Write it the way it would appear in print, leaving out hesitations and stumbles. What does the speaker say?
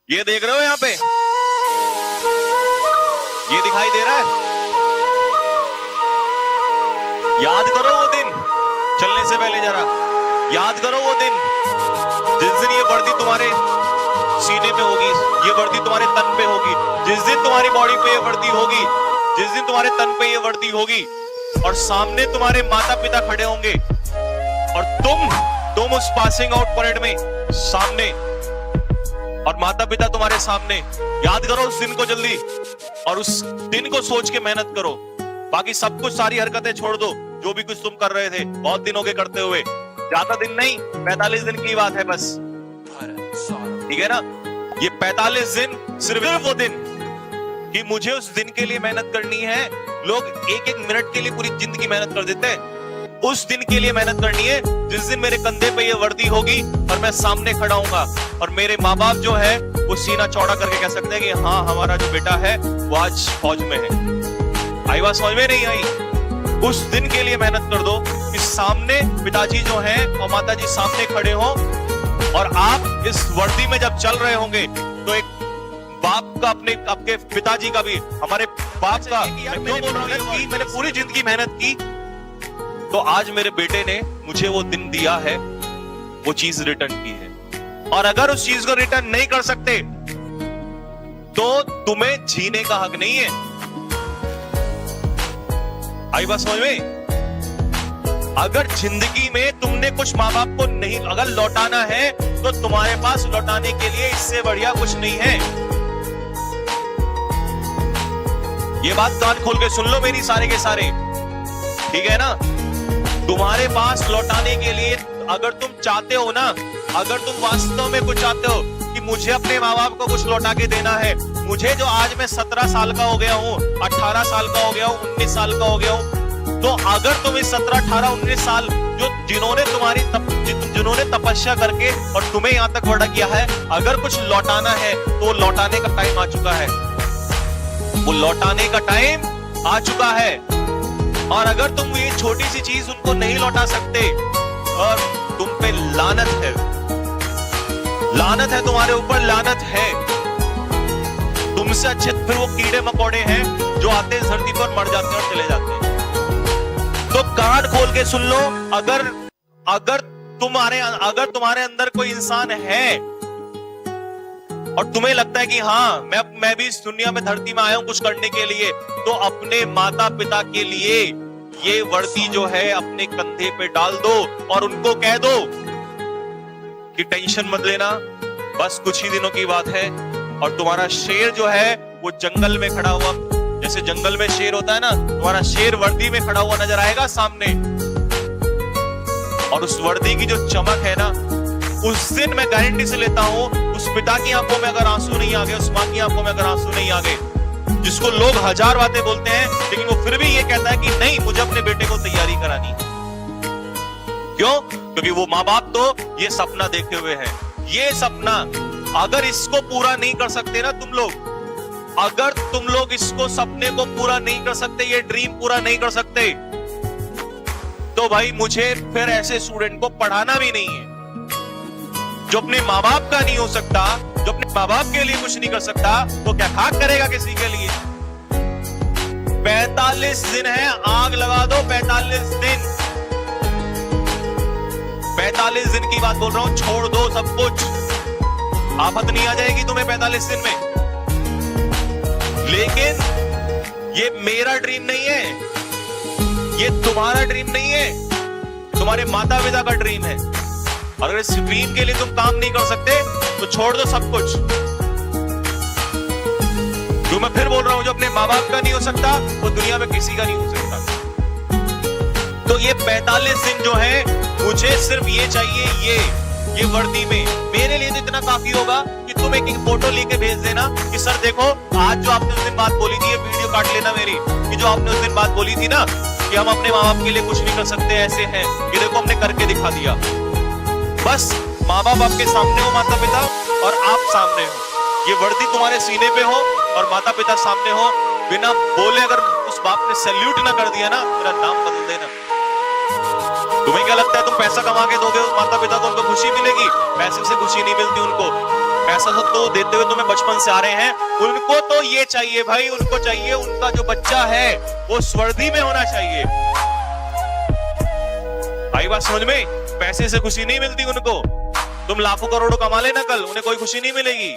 ये देख रहे हो यहाँ पे, ये दिखाई दे रहा है? याद करो वो दिन, चलने से पहले जरा याद करो वो दिन जिस दिन ये वर्दी तुम्हारे सीने पे होगी, ये वर्दी तुम्हारे तन पे होगी, जिस दिन तुम्हारी बॉडी पे ये वर्दी होगी, जिस दिन तुम्हारे तन पे ये वर्दी होगी और सामने तुम्हारे माता पिता खड़े होंगे और तुम उस पासिंग आउट परेड में सामने और माता पिता तुम्हारे सामने। याद करो उस दिन को जल्दी और उस दिन को सोच के मेहनत करो। बाकी सब कुछ, सारी हरकतें छोड़ दो, जो भी कुछ तुम कर रहे थे बहुत दिन हो गए करते हुए। ज्यादा दिन नहीं, 45 दिन की बात है बस, ठीक है ना? ये 45 दिन सिर्फ वो दिन कि मुझे उस दिन के लिए मेहनत करनी है। लोग एक एक मिनट के लिए पूरी जिंदगी मेहनत कर देते हैं, उस दिन के लिए मेहनत करनी है जिस दिन मेरे कंधे पे ये वर्दी होगी और मैं सामने खड़ा हूंगा और मेरे माँ बाप जो है वो सीना चौड़ा करके कह सकते हैं कि हाँ, हमारा जो बेटा है वो आज फौज में है। आई बात समझ में नहीं आई? उस दिन के लिए मेहनत कर दो कि सामने पिताजी जो हैं और माताजी सामने खड़े हो और आप इस वर्दी में जब चल रहे होंगे तो एक बाप का, अपने आपके पिताजी का भी, हमारे बाप का, मैं क्यों बोल रहा हूं कि मैंने पूरी जिंदगी मेहनत की तो आज मेरे बेटे ने मुझे वो दिन दिया है, वो चीज रिटर्न की है। और अगर उस चीज को रिटर्न नहीं कर सकते तो तुम्हें जीने का हक नहीं है। आई बात समझ में? अगर जिंदगी में तुमने कुछ माँ बाप को नहीं अगर लौटाना है तो तुम्हारे पास लौटाने के लिए इससे बढ़िया कुछ नहीं है। ये बात कान खोल के सुन लो मेरी, सारे के सारे, ठीक है ना? तुम्हारे पास लौटाने के लिए अगर तुम चाहते हो ना, अगर तुम वास्तव में कुछ चाहते हो कि मुझे अपने माँ बाप को कुछ लौटा के देना है, मुझे जो आज मैं 17 साल का हो गया हूँ, 18 साल का हो गया हूँ, 19 साल का हो गया हूँ, तो अगर तुम इस 17, 18, 19 साल जिन्होंने तपस्या करके और तुम्हें यहाँ तक बड़ा किया है, अगर कुछ लौटाना है तो लौटाने का टाइम आ चुका है। वो लौटाने का टाइम आ चुका है। और अगर तुम ये छोटी सी चीज उनको नहीं लौटा सकते और तुम पे लानत है, लानत है तुम्हारे ऊपर, लानत है। तुमसे अच्छे फिर वो कीड़े मकोड़े हैं जो आते हैं धरती पर, मर जाते हैं और चले जाते हैं। तो कान खोल के सुन लो, अगर तुम्हारे अंदर कोई इंसान है और तुम्हें लगता है कि हाँ, मैं भी इस दुनिया में, धरती में आया हूं कुछ करने के लिए, तो अपने माता पिता के लिए ये वर्दी जो है अपने कंधे पे डाल दो और उनको कह दो कि टेंशन मत लेना, बस कुछ ही दिनों की बात है और तुम्हारा शेर जो है वो जंगल में खड़ा हुआ, जैसे जंगल में शेर होता है ना, तुम्हारा शेर वर्दी में खड़ा हुआ नजर आएगा सामने। और उस वर्दी की जो चमक है ना, उस दिन मैं गारंटी से लेता हूं, उस पिता की आंखों में अगर आंसू नहीं आ गए, उस मां की आंखों में अगर आंसू नहीं आ गए, जिसको लोग हजार बातें बोलते हैं लेकिन वो फिर भी ये कहता है कि नहीं, मुझे अपने बेटे को तैयारी करानी। क्यों? क्योंकि वो माँ बाप तो ये सपना देखे हुए हैं। ये सपना अगर इसको पूरा नहीं कर सकते ना तुम लोग, अगर तुम लोग इसको, सपने को पूरा नहीं कर सकते, ये ड्रीम पूरा नहीं कर सकते, तो भाई मुझे फिर ऐसे स्टूडेंट को पढ़ाना भी नहीं है। जो अपने माँ बाप का नहीं हो सकता, जो अपने माँ बाप के लिए कुछ नहीं कर सकता, वो क्या खाक करेगा किसी के लिए? 45 दिन है, आग लगा दो 45 दिन। 45 दिन की बात बोल रहा हूं, छोड़ दो सब कुछ, आफत नहीं आ जाएगी तुम्हें 45 दिन में। लेकिन ये मेरा ड्रीम नहीं है, ये तुम्हारा ड्रीम नहीं है, तुम्हारे माता पिता का ड्रीम है। अगर इस ड्रीम के लिए तुम काम नहीं कर सकते तो छोड़ दो सब कुछ। जो मैं फिर बोल रहा हूं, जो अपने माँ बाप का नहीं हो सकता वो दुनिया में किसी का नहीं हो सकता। तो ये 45 दिन जो है, मुझे सिर्फ ये चाहिए, ये वर्दी में मेरे लिए तो इतना काफी होगा कि तुम एक फोटो लेके भेज देना कि सर देखो, आज जो आपने उस दिन बात बोली थी, ये वीडियो काट लेना मेरी, कि जो आपने उस दिन बात बोली थी ना कि हम अपने माँ बाप के लिए कुछ नहीं कर सकते, ऐसे हैं, ये देखो हमने करके दिखा दिया। बस माँ बाप आपके सामने हो, माता पिता, और आप सामने हो, ये वर्दी तुम्हारे सीने पे हो और माता पिता सामने हो, बिना बोले अगर उस बाप ने सैल्यूट ना कर दिया ना, मेरा नाम बदल देना। तुम्हें क्या लगता है तुम पैसा कमा के दोगे माता पिता को, उनको खुशी मिलेगी? पैसे से खुशी नहीं मिलती उनको। पैसा तो देते हुए तुम्हें बचपन से आ रहे हैं, उनको तो ये चाहिए भाई, उनको चाहिए उनका जो बच्चा है वो स्वर्दी में होना चाहिए। आई बात समझ में? पैसे से खुशी नहीं मिलती उनको। तुम लाखों करोड़ों कमा लेना, कल उन्हें कोई खुशी नहीं मिलेगी।